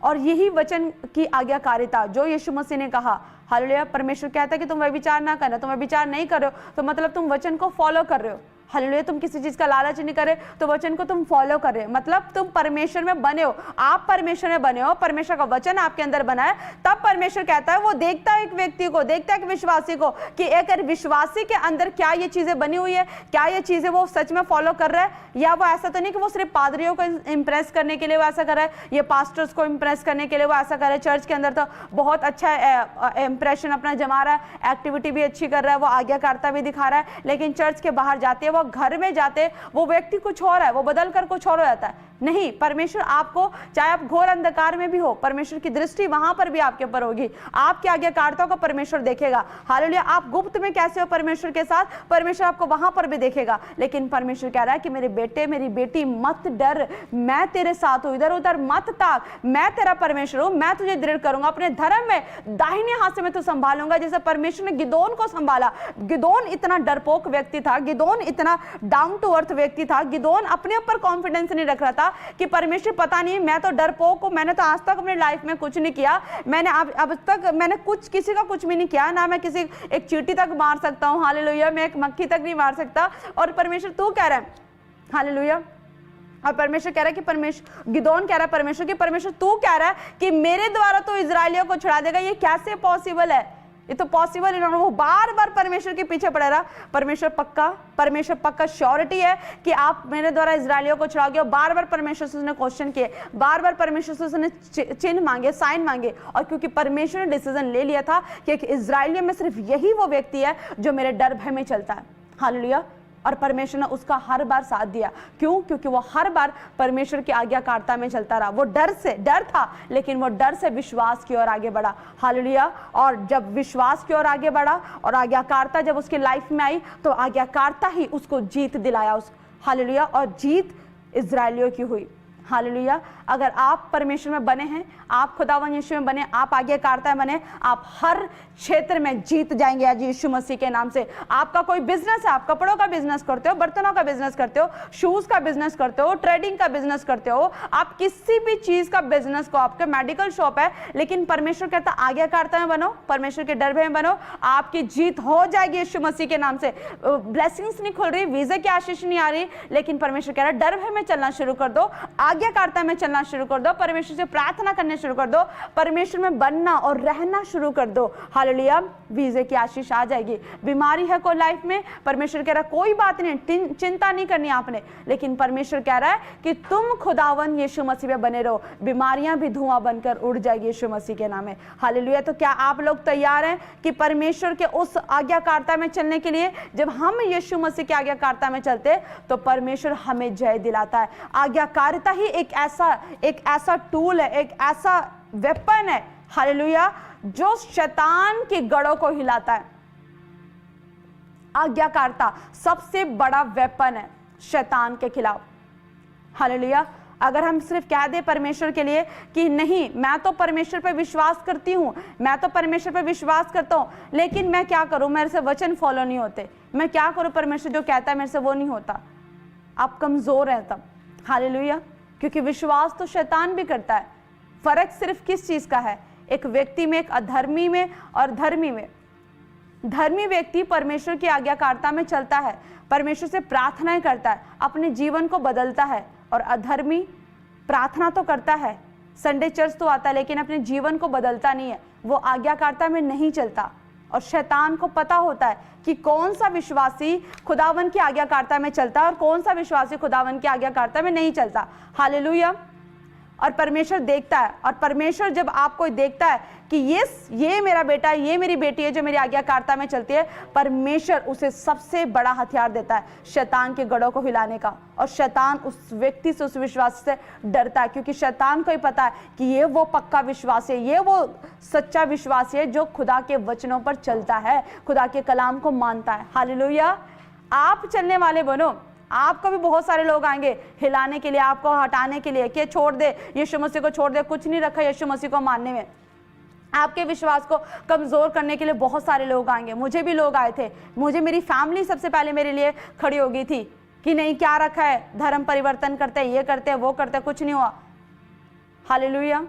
[SPEAKER 1] और यही वचन की आज्ञाकारिता जो यीशु मसीह ने कहा। हालेलुया। परमेश्वर कहता है कि तुम व्यभिचार ना करना, तुम व्यभिचार नहीं कर रहे हो तो मतलब तुम वचन को फॉलो कर रहे हो। हालेलुया। तुम किसी चीज का लालच नहीं कर रहे तो वचन को तुम फॉलो कर रहे हो, मतलब तुम परमेश्वर में बने हो। आप परमेश्वर में बने हो, परमेश्वर का वचन आपके अंदर बना है। तब परमेश्वर कहता है, वो देखता है एक व्यक्ति को, देखता है एक विश्वासी को कि एक विश्वासी के अंदर क्या ये चीजें बनी हुई है, क्या ये चीजें वो सच में फॉलो कर रहा है, या वो ऐसा तो नहीं कि वो सिर्फ पादरियों को इंप्रेस करने के लिए वो ऐसा कर रहा है, ये पास्टर्स को इंप्रेस करने के लिए वो ऐसा कर रहा है। चर्च के अंदर तो बहुत अच्छा इंप्रेशन अपना जमा रहा है, एक्टिविटी भी अच्छी कर रहा है, वो आज्ञाकारिता भी दिखा रहा है, लेकिन चर्च के बाहर जाते हैं, वो घर में जाते वो व्यक्ति कुछ और है, वो बदल कर कुछ और हो जाता है। नहीं, परमेश्वर आपको, चाहे आप घोर अंधकार में भी हो, परमेश्वर की दृष्टि वहां पर भी आपके ऊपर होगी। आपकी आज्ञाकारिता को परमेश्वर देखेगा। हालेलुया। आप गुप्त में कैसे हो परमेश्वर के साथ, परमेश्वर आपको वहां पर भी देखेगा। लेकिन परमेश्वर कह रहा है कि मेरे बेटे, मेरी बेटी, मत डर, मैं तेरे साथ हूं, इधर उधर मत ताक, मैं तेरा परमेश्वर हूं, मैं तुझे दृढ़ करूंगा, अपने धर्म में दाहिने हाथ से मैं तुझे संभालूंगा। जैसे परमेश्वर ने गिदोन को संभाला। गिदोन इतना डरपोक व्यक्ति था, गिदोन इतना डाउन टू अर्थ व्यक्ति था, गिदोन अपने ऊपर कॉन्फिडेंस नहीं रख रहा था कि परमेश्वर पता नहीं मैं तो डरपोक हूं, मैंने तो आज तक अपनी लाइफ में कुछ नहीं किया, मैंने अब तक मैंने कुछ किसी का कुछ भी नहीं किया, ना मैं किसी एक चींटी तक मार सकता हूं। हालेलुया। मैं एक मक्खी तक नहीं मार सकता। और परमेश्वर तू कह रहा है, हालेलुया, और परमेश्वर कह रहा है कि परमेश्वर, गिदोन कह रहा है परमेश्वर कि परमेश्वर तू कह रहा है कि मेरे द्वारा तो इजराइलियों को छुड़ा देगा, ये कैसे पॉसिबल है, ये तो पॉसिबल ही नहीं। वो बार बार परमेश्वर के पीछे पड़ा रहा। परमेश्वर पक्का श्योरिटी है कि आप मेरे द्वारा इजराइलियों को छुड़ाओगे। और बार बार परमेश्वर से उसने क्वेश्चन किए, बार बार परमेश्वर से उसने चिन्ह मांगे, साइन मांगे। और क्योंकि परमेश्वर ने डिसीजन ले लिया था कि इजराइलियों में सिर्फ यही वो व्यक्ति है जो मेरे डर भय में चलता है। हालेलुया। और परमेश्वर ने उसका हर बार साथ दिया। क्यों? क्योंकि वो हर बार परमेश्वर की आज्ञाकारिता में चलता रहा। वो डर था, लेकिन वो डर से विश्वास की ओर आगे बढ़ा। हालेलुया। और जब विश्वास की ओर आगे बढ़ा और आज्ञाकारिता जब उसकी लाइफ में आई तो आज्ञाकारिता ही उसको जीत दिलाया। हालेलुया। और जीत इजराइलियों की हुई। हालेलुया। अगर आप परमेश्वर में बने हैं, आप खुदावन यीशु में बने, आप आज्ञाकारिता में बने, आप हर क्षेत्र में जीत जाएंगे आज यीशु मसीह के नाम से। आपका कोई बिजनेस है, आप कपड़ों का बिजनेस करते हो, बर्तनों का बिजनेस करते हो, शूज का बिजनेस करते हो, ट्रेडिंग का बिजनेस करते हो, आप किसी भी चीज का बिजनेस को, आपका मेडिकल शॉप है, लेकिन परमेश्वर कहता आज्ञाकारिता में बनो, परमेश्वर के डर में बनो, आपकी जीत हो जाएगी यीशु मसीह के नाम से। ब्लेसिंग्स नहीं खुल रही, वीजा की आशीष नहीं आ रही, लेकिन परमेश्वर कह रहा है डर भय में चलना शुरू कर दो, आज्ञाकारिता में चलना शुरू कर दो, परमेश्वर से प्रार्थना करने शुरू कर दो, परमेश्वर में बनना और रहना शुरू कर दो। हालेलुया। वीजे की आशीष आ जाएगी। बीमारी है कोई लाइफ में, परमेश्वर कह रहा है कोई बात नहीं, चिंता नहीं करनी आपने, लेकिन परमेश्वर कह रहा है कि तुम खुदावन यीशु मसीह में बने रहो, बीमारियां भी धुआं बनकर उड़ जाएगी यीशु मसीह के नाम में। हालेलुया। तो क्या आप लोग तैयार हैं कि परमेश्वर के उस आज्ञाकारिता में चलने के लिए? जब हम यीशु मसीह की आज्ञाकारिता में चलते तो परमेश्वर हमें जय दिलाता है। आज्ञाकारिता ही एक ऐसा टूल है, एक ऐसा वेपन है, हालेलुया, जो शैतान के गढ़ों को हिलाता है। आज्ञाकारिता सबसे बड़ा वेपन है शैतान के खिलाफ, हालेलुया। अगर हम सिर्फ कह दे परमेश्वर के लिए कि नहीं, मैं तो परमेश्वर पर विश्वास करती हूँ, मैं तो परमेश्वर पर विश्वास करता हूँ, लेकिन मैं क्या करूँ, मेरे से वचन फॉलो नहीं होते, मैं क्या करूँ, परमेश्वर जो कहता है मेरे से वो नहीं होता, आप कमजोर हैं तब, हालेलुया। क्योंकि विश्वास तो शैतान भी करता है। फर्क सिर्फ किस चीज का है, एक व्यक्ति में, एक अधर्मी में और धर्मी में। धर्मी व्यक्ति परमेश्वर की आज्ञाकारिता में चलता है, परमेश्वर से प्रार्थनाएं करता है, अपने जीवन को बदलता है। और अधर्मी प्रार्थना तो करता है, संडे चर्च तो आता है, लेकिन अपने जीवन को बदलता नहीं है, वो आज्ञाकारिता में नहीं चलता। और शैतान को पता होता है कि कौन सा विश्वासी खुदावन की आज्ञाकारिता में चलता है और कौन सा विश्वासी खुदावन की आज्ञाकारिता में नहीं चलता, हालेलुया। और परमेश्वर देखता है, और परमेश्वर जब आपको देखता है कि ये मेरा बेटा, ये मेरी बेटी है जो मेरी आज्ञाकारिता में चलती है, परमेश्वर उसे सबसे बड़ा हथियार देता है शैतान के गढ़ों को हिलाने का। और शैतान उस व्यक्ति से, उस विश्वास से डरता है, क्योंकि शैतान को ही पता है कि ये वो पक्का विश्वास है, ये वो सच्चा विश्वास है जो खुदा के वचनों पर चलता है, खुदा के कलाम को मानता है, हालेलुया। आप चलने वाले बनो। आपको भी बहुत सारे लोग आएंगे हिलाने के लिए, आपको हटाने के लिए कि छोड़ दे, यीशु मसीह को छोड़ दे, कुछ नहीं रखा यीशु मसीह को मानने में। आपके विश्वास को कमजोर करने के लिए बहुत सारे लोग आएंगे। मुझे भी लोग आए थे, मुझे मेरी फैमिली सबसे पहले मेरे लिए खड़ी हो गई थी कि नहीं, क्या रखा है, धर्म परिवर्तन करते हैं, ये करते हैं, वो करते हैं, कुछ नहीं हुआ, हालेलुया।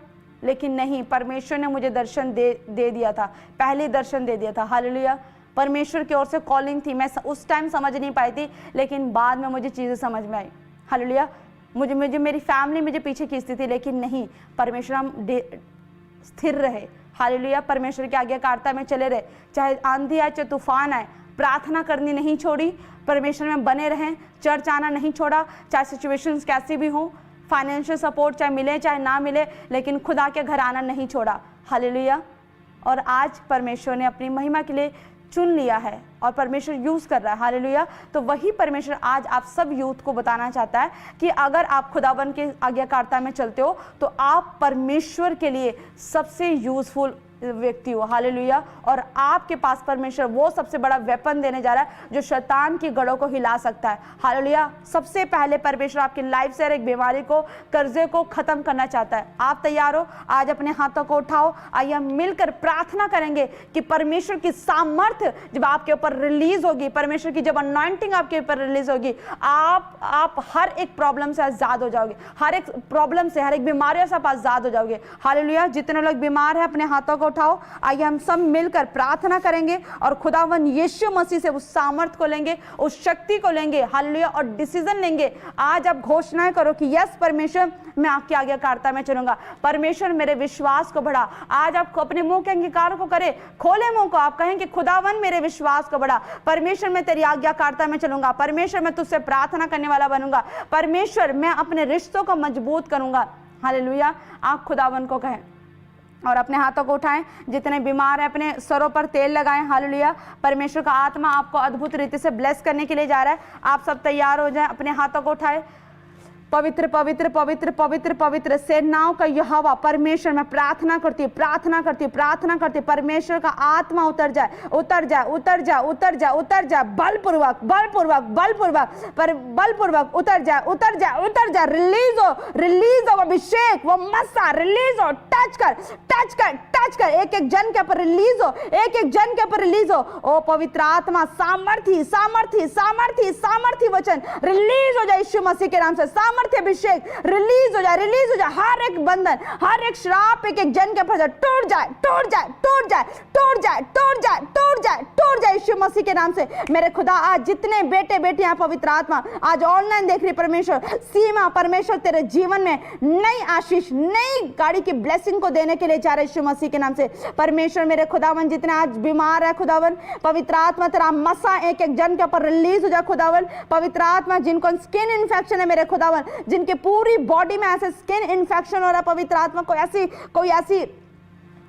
[SPEAKER 1] लेकिन नहीं, परमेश्वर ने मुझे दर्शन दे दिया था, पहले दर्शन दे दिया था, हालेलुया। परमेश्वर की ओर से कॉलिंग थी, मैं उस टाइम समझ नहीं पाई थी, लेकिन बाद में मुझे चीज़ें समझ में आई, हालेलुया। मुझे मेरी फैमिली मुझे पीछे खींचती थी, लेकिन नहीं, परमेश्वर हम स्थिर रहे, हालेलुया। परमेश्वर की आज्ञाकारिता में चले रहे, चाहे आंधी आए, चाहे तूफान आए, प्रार्थना करनी नहीं छोड़ी, परमेश्वर में बने रहें, चर्च आना नहीं छोड़ा, चाहे सिचुएशंस कैसी भी हों, फाइनेंशियल सपोर्ट चाहे मिले चाहे ना मिले, लेकिन खुदा के घर आना नहीं छोड़ा, हालेलुया। और आज परमेश्वर ने अपनी महिमा के लिए चुन लिया है और परमेश्वर यूज कर रहा है, हालेलुया। तो वही परमेश्वर आज आप सब यूथ को बताना चाहता है कि अगर आप खुदावन के आज्ञाकारिता में चलते हो तो आप परमेश्वर के लिए सबसे यूजफुल व्यक्ति हो, हालेलुया। और आपके पास परमेश्वर वो सबसे बड़ा वेपन देने जा रहा है जो शैतान की गढ़ों को हिला सकता है, हालेलुया। सबसे पहले परमेश्वर आपकी लाइफ से एक बीमारी को, कर्जे को खत्म करना चाहता है। आप तैयार हो? आज अपने हाथों को उठाओ, आइए हम मिलकर प्रार्थना करेंगे कि परमेश्वर की सामर्थ्य जब आपके ऊपर रिलीज होगी, परमेश्वर की जब अनॉइंटिंग आपके ऊपर रिलीज होगी, आप हर एक प्रॉब्लम से आजाद हो जाओगे, हर एक प्रॉब्लम से, हर एक बीमारियों से आप आजाद हो जाओगे, हालेलुया। जितने लोग बीमार हैं अपने हाथों को उठाओ, आइए हम सब मिलकर प्रार्थना करेंगे और खुदावन यीशु मसीह से उस सामर्थ को लेंगे, उस शक्ति को लेंगे, हालेलुया। और डिसीजन लेंगे। आज आप घोषणाएं करो कि यस परमेश्वर, मैं आपकी आज्ञाकारिता में चलूंगा, परमेश्वर मेरे विश्वास को बढ़ा। आज आप अपने मुंह के अंगीकार को करें, खोले मुंह को, आप कहें कि खुदावन मेरे विश्वास को बढ़ा, परमेश्वर मैं तेरी आज्ञाकारिता में चलूंगा, परमेश्वर मैं तुझसे प्रार्थना करने वाला बनूंगा, परमेश्वर मैं अपने रिश्तों को मजबूत करूंगा, हालेलुया। आप खुदावन को कहें और अपने हाथों को उठाएं। जितने बीमार हैं अपने सरों पर तेल लगाएं, हालेलुया। परमेश्वर का आत्मा आपको अद्भुत रीति से ब्लेस करने के लिए जा रहा है। आप सब तैयार हो जाएं, अपने हाथों को उठाएं। पवित्र पवित्र पवित्र पवित्र पवित्र सेनाओं का यहोवा परमेश्वर, मैं प्रार्थना करती हूँ, प्रार्थना करती हूँ, प्रार्थना करती हूँ, परमेश्वर का आत्मा उतर जाए, उतर जाए, उतर जाए, उतर जाए, उतर जाए, बलपूर्वक बलपूर्वक बलपूर्वक पर बलपूर्वक उतर जाए, उतर जाए, उतर जाए। रिलीज हो अभिषेक, वो मसा रिलीज हो, टच कर, टच कर, टच कर, एक एक जन के ऊपर रिलीज हो, एक एक जन के ऊपर रिलीज हो। ओ पवित्र आत्मा, सामर्थी सामर्थी सामर्थी सामर्थी वचन रिलीज हो जाए यीशु मसीह के नाम से, सामर्थ्य अभिषेक रिलीज हो जाए, रिलीज हो जाए। हर एक बंधन, हर एक श्राप एक एक जन के ऊपर टूट जाए, टूट जाए, टूट जाए, टूट जाए, टूट जाए, टूट जाए, टूट जाए यीशु मसीह के नाम से। मेरे खुदा, आज जितने बेटे बेटियां पवित्र आत्मा आज ऑनलाइन देख रही, परमेश्वर सीमा, परमेश्वर तेरे जीवन में नई आशीष, नई गाड़ी की ब्लेसिंग को देने के लिए जा रहे यीशु मसीह के नाम से। परमेश्वर मेरे खुदावन, जितने आज बीमार है खुदावन, पवित्र आत्मा तेरा मसा एक एक जन के ऊपर रिलीज हो जाए खुदावन। पवित्र आत्मा, जिनको स्किन इन्फेक्शन है मेरे खुदावन, जिनके पूरी बॉडी में ऐसे स्किन इन्फेक्शन हो रहा है, पवित्र आत्मा कोई ऐसी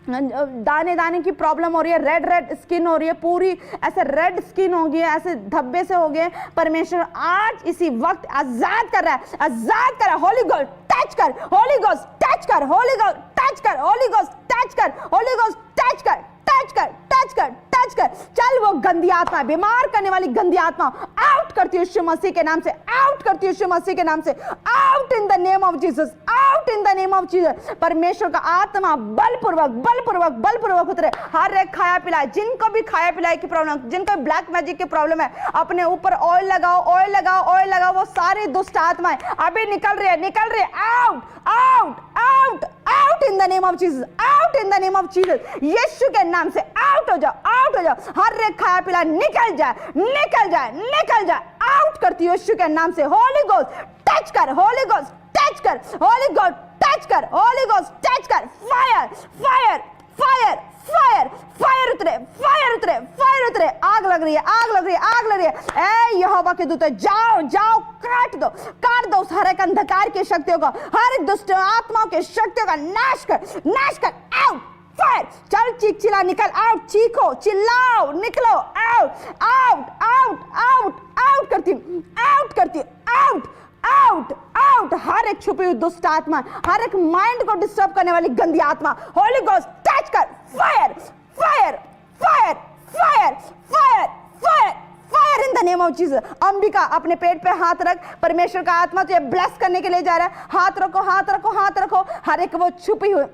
[SPEAKER 1] दाने दाने की प्रॉब्लम हो रही है, रेड रेड स्किन हो रही है, पूरी ऐसे रेड स्किन हो गई है, ऐसे धब्बे से हो गए, परमेश्वर आज इसी वक्त आजाद कर रहा है, आजाद कर रहा है। होली गोस्ट टच कर, होली गोस्ट टच कर, होली गोस्ट टच कर, होली गोस्ट टच कर, होली गोस्ट टच कर, टच कर, टच कर, टच कर। चल वो गंदी आत्मा, बीमार करने वाली गंदी आत्मा आउट करती हूँ यीशु मसीह के नाम से, आउट करती हूँ यीशु मसीह के नाम से, out in the name of Jesus, out in the name of Jesus. परमेश्वर का आत्मा बलपूर्वक बलपूर्वक बलपूर्वक उतरे, हर एक खाया पिलाए, जिनको भी खाया पिलाए की प्रॉब्लम, जिनको ब्लैक मैजिक की प्रॉब्लम है, अपने ऊपर ऑयल लगाओ, ऑयल लगाओ, ऑयल लगाओ। वो सारी दुष्ट आत्माएं अभी निकल रही है, निकल रही है। Out out out out in the name of Jesus, out in the name of Jesus. यीशु के नाम से आउट हो जाओ, आउट हो जाओ। हर एक खाया पिला निकल जाए, निकल जाए, निकल जाए। आउट करती हूँ यीशु के नाम से। होली गोस्ट टच कर, होली गोस्ट टच कर, होली गोस्ट टच कर, होली गोस्ट टच कर। Fire fire fire fire fire उतरे, फायर उतरे, फायर उतरे। आग लग रही है, आग लग रही है, आग लग रही है। ए यहोवा के दूत, जाओ जाओ, काट दो उस हर एक अंधकार की शक्तियों को, हर एक दुष्ट आत्माओं की शक्तियों का नाश कर, नाश कर। आउट फायर, चल चीख चिल्ला, निकल, आउट, चीखो चिल्लाओ, निकलो, out out out out out करती हूँ, आउट करती हूँ, आउट आउट आउट। हर एक छुपी हुई दुष्ट आत्मा, हर एक माइंड को डिस्टर्ब करने वाली गंदी आत्मा, होली गोस्ट टच कर। Fire fire fire fire fire fire fire in the name of Jesus. Ambika अपने पेट पे हाथ रख, परमेश्वर का आत्मा तुझे ब्लेस करने के लिए जा रहा है। हाथ रखो, हाथ रखो, हाथ रखो। हर एक वो छुपी हुई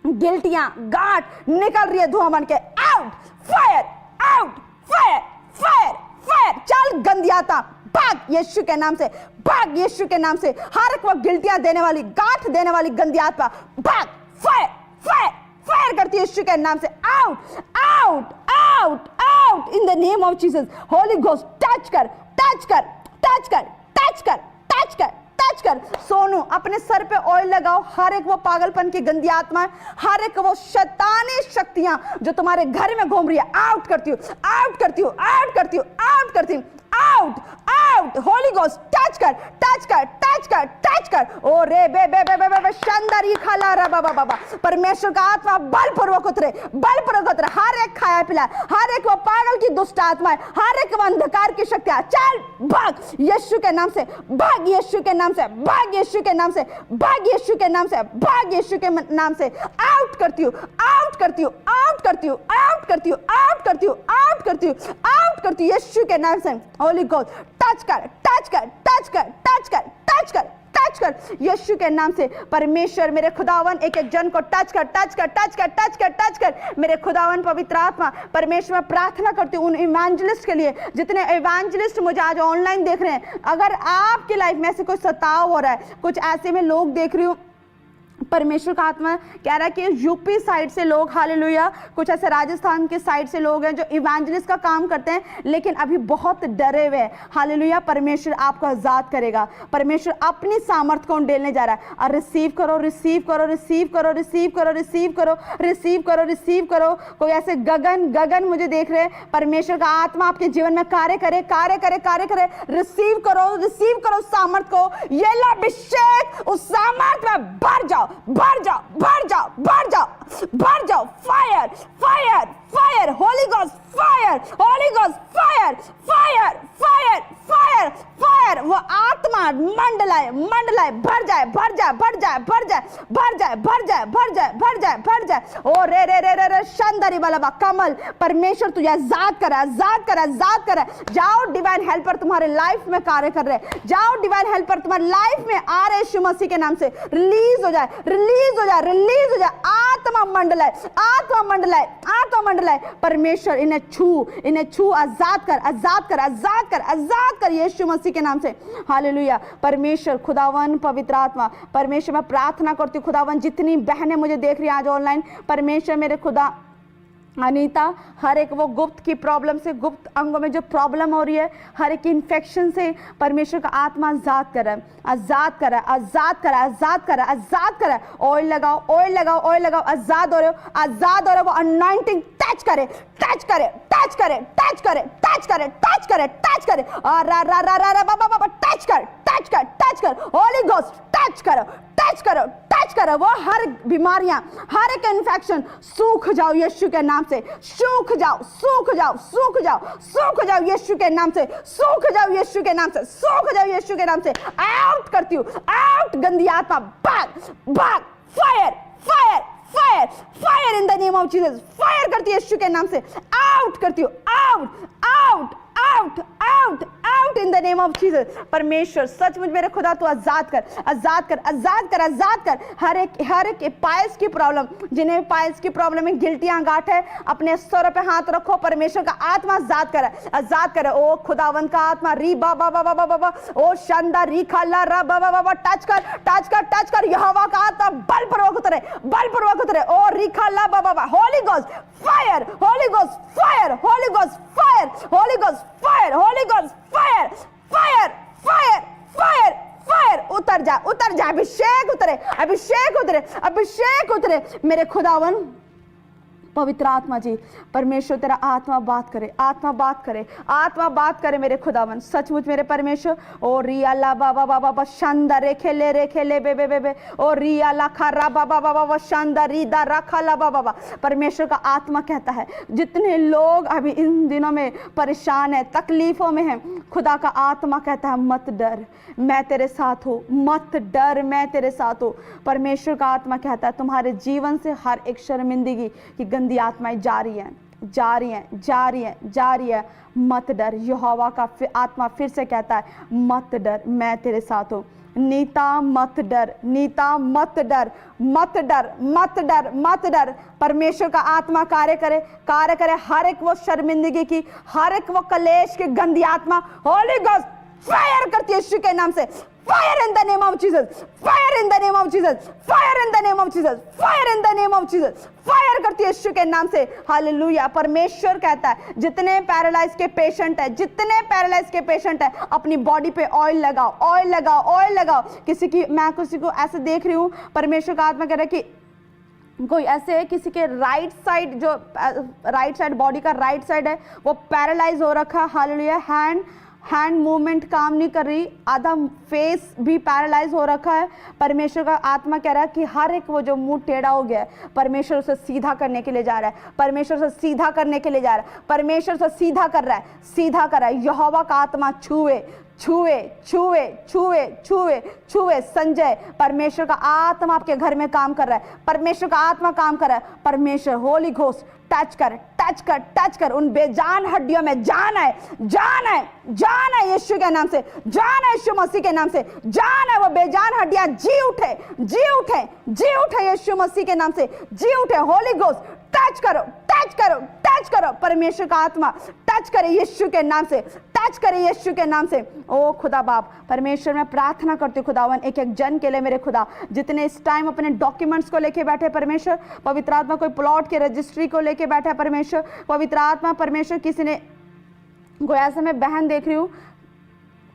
[SPEAKER 1] गिल्टियां, गांठ निकल रही है धुआं बन के। Out fire, out fire fire fire. चल गंदी आत्मा भाग यीशु के नाम से, भाग यीशु के नाम से। हर एक वो गिल्टियां देने वाली, गांठ देने वाली गंदी आत्मा भाग। फायर फायर फायर करती है यीशु के नाम से। Out out out out in the name of Jesus. Holi ghost touch कर, टच कर, टच कर, टच कर, टच कर, टच कर। सोनू अपने सर पे ऑयल लगाओ। हर एक वो पागलपन की गंदी आत्मा, हर एक वो शैतानी शक्तियां जो तुम्हारे घर में घूम रही है, आउट करती हूँ, आउट करती हूँ, आउट करती हूँ, आउट करती हूँ। Out out, Holi ghost touch कर, टच कर, टच कर, टच कर। ओ रे बे बे बे बे बे, बे शंदरी खाला रा बाबा बाबा। परमेश्वर का आत्मा बलपूर्वक उतरे, बलपूर्वक उतरे। हर एक खाया पिला, हर एक वो पागल की दुष्ट आत्मा, हर एक वो अंधकार की शक्तियां, चल भाग यीशु के नाम से, भाग यीशु के नाम से, भाग यीशु के नाम से, भाग यीशु के नाम से, भाग यीशु के नाम से। आउट करती हूँ, आउट करती हूँ, आउट करती हूँ, आउट करती हूँ, आउट करती हूँ, आउट करती हूँ, आउट करती हूँ यीशु के नाम से। होली गोस्ट टच कर, टच कर, टच कर, टच कर, टच कर, टच कर यीशु के नाम से। परमेश्वर मेरे खुदावन एक एक जन को टच कर, टच कर, टच कर, टच कर, टच कर। मेरे खुदावन पवित्र आत्मा, परमेश्वर प्रार्थना करती हूँ उन इवेंजलिस्ट के लिए, जितने इवेंजलिस्ट मुझे आज ऑनलाइन देख रहे हैं। अगर आपकी लाइफ में से कोई सताव हो रहा है, कुछ ऐसे में लोग देख रही हूँ, परमेश्वर का आत्मा कह रहा है कि यूपी साइड से लोग, हालेलुया, कुछ ऐसे राजस्थान के साइड से लोग हैं जो इवेंजलिस्ट का काम करते हैं, लेकिन अभी बहुत डरे हुए हैं। हालेलुया, परमेश्वर आपको आजाद करेगा। परमेश्वर अपनी सामर्थ को उंडेलने जा रहा है। और रिसीव करो, रिसीव करो, रिसीव करो, रिसीव करो, रिसीव करो, रिसीव करो, रिसीव करो। कोई ऐसे गगन गगन मुझे देख रहे हैं, परमेश्वर का आत्मा आपके जीवन में कार्य करे, कार्य करे, कार्य करे। रिसीव करो, रिसीव करो सामर्थ को। ये लो अभिषेक, उस सामर्थ में भर जाओ, भर जाओ, भर जाओ, भर जाओ, भर जाओ। Fire fire fire, Holi ghost fire, Holi ghost fire, fire fire fire fire. वो आत्मा मंडलाए, मंडलाए, भर जाए, भर जाए, भर जाए, भर जाए, भर जाए, भर जाए, भर जाए, भर जाए, भर जाए। ओ रे रे रे रे रे शंदरी वाला कमल, परमेश्वर तुझे आजाद करे, आजाद करे, आजाद करे। जाओ, डिवाइन हेल्पर तुम्हारे लाइफ में कार्य कर रहे हैं। जाओ, डिवाइन हेल्पर तुम्हारे लाइफ में आ रहे, यीशु मसीह के नाम से रिलीज हो जाए, रिलीज हो जाए, रिलीज हो जाए। आत्मा मंडलाए, आत्मा मंडलाए, आत्मा मंडलाए। परमेश्वर इन्हें छू, आजाद कर, आजाद कर, आजाद कर, आजाद कर यीशु मसीह के नाम से। हालेलुया। परमेश्वर खुदावन पवित्र आत्मा, परमेश्वर मैं प्रार्थना करती हूँ खुदावन, जितनी बहनें मुझे देख रही हैं आज ऑनलाइन, परमेश्वर मेरे खुदा अनीता, हर एक वो गुप्त की प्रॉब्लम से, गुप्त अंगों में जो प्रॉब्लम हो रही है, हर एक इन्फेक्शन से परमेश्वर का आत्मा आजाद करे, आजाद करे, आजाद करे, आजाद करे, आजाद करे। ऑयल लगाओ, ऑयल लगाओ, ऑयल लगाओ। आजाद हो रहे हो, आजाद हो रहे हो। वो अनॉइंटिंग टच करे, टच करे, टच करे, टच करे, टच करे, टच करे, टच करे। और रा रा रा रा बाबा बाबा टच कर, टच कर, टच कर। होली गोस्ट टच करो, टच करो, टच करो। वो हर बीमारियां, हर एक इन्फेक्शन सूख जाओ यीशु के नाम से, सूख जाओ, सूख जाओ, सूख जाओ, सूख जाओ यीशु के नाम से, सूख जाओ यीशु के नाम से, सूख जाओ यीशु के नाम से। आउट करती हूँ, आउट गंदी आत्मा, भाग, भाग, fire, fire, fire, fire in the name of Jesus. Fire करती है यीशु के नाम से, आउट करती हूँ, out, out, out, out, out in the name of Jesus. परमेश्वर सचमुच मेरे खुदा तू आजाद कर, आजाद कर, आजाद कर, आजाद कर। हर एक पाइल्स की प्रॉब्लम, जिन्हें पाइल्स की प्रॉब्लम में गिल्टियां गांठ है, अपने सर पे हाथ रखो। परमेश्वर का आत्मा आजाद करे, आजाद करे। ओ खुदावन का आत्मा, री बा बा बा बा बा बा, ओ शानदा री खाला रा बा बा बा, टच कर, टच कर, टच कर। यहोवा का आत्मा बलपूर्वक उतरे, बलपूर्वक उतरे। ओ री खाला बा बा बा, Holi ghost fire, Holi ghost fire, Holi ghost fire, Holi ghost fire, Holi ghost fire, fire, fire, fire, fire. उतर जा, उतर जा, अभिषेक उतरे, अभिषेक उतरे, अभिषेक उतरे। मेरे खुदावन पवित्र आत्मा जी, परमेश्वर तेरा आत्मा बात करे, आत्मा बात करे, आत्मा बात करे मेरे खुदावन। सचमुच मेरे परमेश्वर, ओ रिया ला बाबा बाबा बा शानदार रेखे ले बे बे बे बे, ओ रिया ला खरा बाबा बाबा बा शानदार रीदा रखा ला बाबा बा। परमेश्वर का आत्मा कहता है जितने लोग अभी इन दिनों में परेशान है, तकलीफों में है, खुदा का आत्मा कहता है मत डर, मैं तेरे साथ हूँ, मत डर, मैं तेरे साथ हूँ। परमेश्वर का आत्मा कहता है तुम्हारे जीवन से हर एक शर्मिंदगी की गंदी आत्माएं जा रही हैं, जा रही हैं, जा रही हैं, जा रही है। मत डर, यहोवा का आत्मा फिर से कहता है मत डर, मैं तेरे साथ हूँ। नीता मत डर, नीता मत डर, मत डर, मत डर, मत डर। परमेश्वर का आत्मा कार्य करे, कार्य करे। हर एक वो शर्मिंदगी की, हर एक वो कलेश की गंदी आत्मा होली गोस्ट फायर करती है यीशु के नाम से। Fire in the name of Jesus, fire in the name of Jesus, fire in the name of Jesus, fire in the name of Jesus. Fire करती है यीशु के नाम से। हालेलुया। परमेश्वर कहता है जितने पैरालाइज के पेशेंट है, जितने पैरालाइज के पेशेंट है, अपनी बॉडी पे ऑयल लगाओ, ऑयल लगाओ, ऑयल लगाओ। मैं किसी को ऐसे देख रही हूँ, परमेश्वर का आत्मा कह रहा है कि कोई ऐसे है, किसी के राइट साइड, जो राइट साइड बॉडी का राइट साइड है वो पैरालाइज हो रखा है। हालेलुया। हैंड मूवमेंट काम नहीं कर रही, आधा फेस भी पैरालाइज हो रखा है। परमेश्वर का आत्मा कह रहा है कि हर एक वो जो मुंह टेढ़ा हो गया है, परमेश्वर उसे सीधा करने के लिए जा रहा है, परमेश्वर से सीधा करने के लिए जा रहा है, परमेश्वर से सीधा कर रहा है, सीधा कर रहा है। यहोवा का आत्मा छुए, छुए, छुए, छुए, छुए, छुए। संजय, परमेश्वर का आत्मा आपके घर में काम कर रहा है, परमेश्वर का आत्मा काम कर रहा है। परमेश्वर होली घोस्ट टच कर, टच कर, टच कर। उन बेजान हड्डियों में जान है, जान है, जान है यीशु के नाम से, जान है यीशु मसीह के नाम से, जान है। वो बेजान हड्डियां जी उठे, जी उठे, जी उठे यीशु मसीह के नाम से, जी उठे। होली घोस्ट टच करो, टच करो, टच करो। परमेश्वर का आत्मा टच करे यीशु के नाम से, टच करे यीशु के नाम से। ओ खुदा बाप, परमेश्वर मैं प्रार्थना करती हूँ खुदावन एक एक जन के लिए मेरे खुदा, जितने इस टाइम अपने डॉक्यूमेंट्स को लेके बैठे परमेश्वर, पवित्र आत्मा कोई प्लॉट के रजिस्ट्री को लेके बैठा है परमेश्वर, पवित्र आत्मा परमेश्वर किसी ने, कोई ऐसे मैं बहन देख रही हूँ,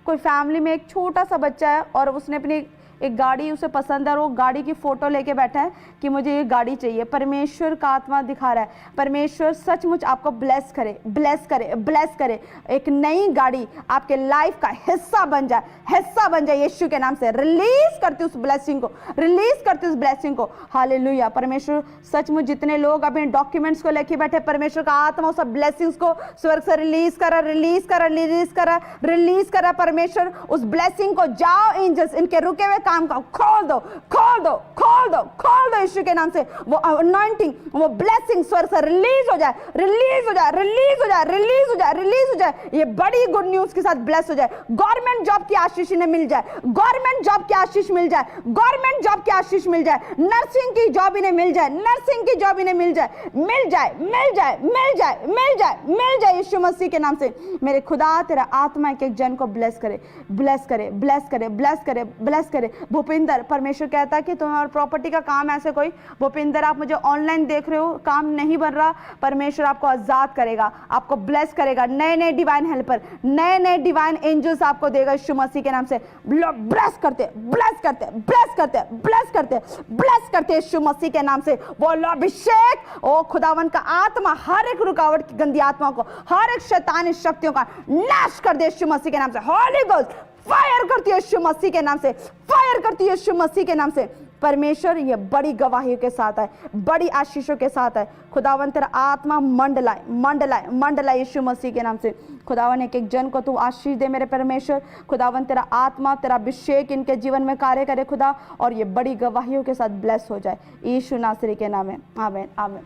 [SPEAKER 1] कोई फैमिली में एक छोटा सा बच्चा है और उसने अपनी एक गाड़ी उसे पसंद है और वो गाड़ी की फोटो लेके बैठा है कि मुझे ये गाड़ी चाहिए। परमेश्वर का आत्मा दिखा रहा है, परमेश्वर सचमुच आपको ब्लेस करे, ब्लेस करे, ब्लेस करे। एक नई गाड़ी आपके लाइफ का हिस्सा बन जाए, हिस्सा बन जाए यीशु के नाम से। रिलीज करती उस ब्लेसिंग को, रिलीज करती उस ब्लेसिंग को। हालेलुया। परमेश्वर सचमुच जितने लोग अपने डॉक्यूमेंट्स को लेके बैठे, परमेश्वर का आत्मा उस ब्लेसिंग्स को स्वर्ग से रिलीज करा, रिलीज करा, रिलीज करा, रिलीज करा। परमेश्वर उस ब्लेसिंग को, जाओ एंजल्स, इनके रुके हुए काम का खोल दो, खोल दो, खोल दो, खोल दो यीशु के नाम से। वो अनॉइंटिंग, वो ब्लेसिंग स्वर्ग से रिलीज हो जाए, रिलीज हो जाए, रिलीज हो जाए, रिलीज हो जाए, रिलीज हो जाए। ये बड़ी गुड न्यूज के साथ ब्लेस हो जाए। गवर्नमेंट जॉब की आशीष इन्हें मिल जाए, गवर्नमेंट जॉब की आशीष मिल जाए, गवर्नमेंट जॉब की आशीष मिल जाए, नर्सिंग की जॉब इन्हें मिल जाए, नर्सिंग की जॉब इन्हें मिल जाए, मिल जाए, मिल जाए, मिल जाए, मिल जाए, मिल जाए यीशु मसीह के नाम से। मेरे खुदा तेरा आत्मा एक एक जन को ब्लेस करे, ब्लेस करे, ब्लेस करे, ब्लेस करे, ब्लेस करे। भूपिंदर, परमेश्वर कहता है कि तुम्हारा प्रॉपर्टी का काम ऐसे कोई, भूपिंदर आप मुझे ऑनलाइन देख रहे हो, काम नहीं बन रहा, परमेश्वर आपको आजाद करेगा, आपको ब्लेस करेगा। नए नए डिवाइन हेल्पर, नए नए डिवाइन एंजल्स आपको देगा यीशु मसीह के नाम से। ब्लेस करते, ब्लेस करते, ब्लेस करते, ब्लेस करते, ब्लेस करते यीशु मसीह के नाम से। बोलो अभिषेक। ओ खुदावन का आत्मा हर एक रुकावट की गंदी आत्मा को, हर एक शैतानी शक्तियों का नाश कर दे यीशु मसीह के नाम से। होली गोस्ट फायर करती हूँ यीशु मसीह के नाम से, फायर करती हूँ यीशु मसीह के नाम से। परमेश्वर ये बड़ी गवाहियों के साथ है, बड़ी आशीषों के साथ है। खुदावन तेरा आत्मा मंडलाए मंडलाए मंडलाए यीशु मसीह के नाम से। खुदावन एक एक जन को तू आशीष दे मेरे परमेश्वर। खुदावन तेरा आत्मा, तेरा अभिषेक इनके जीवन में कार्य करे खुदा, और ये बड़ी गवाहियों के साथ ब्लेस हो जाए यीशु नासरी के नाम में। आमीन आमीन।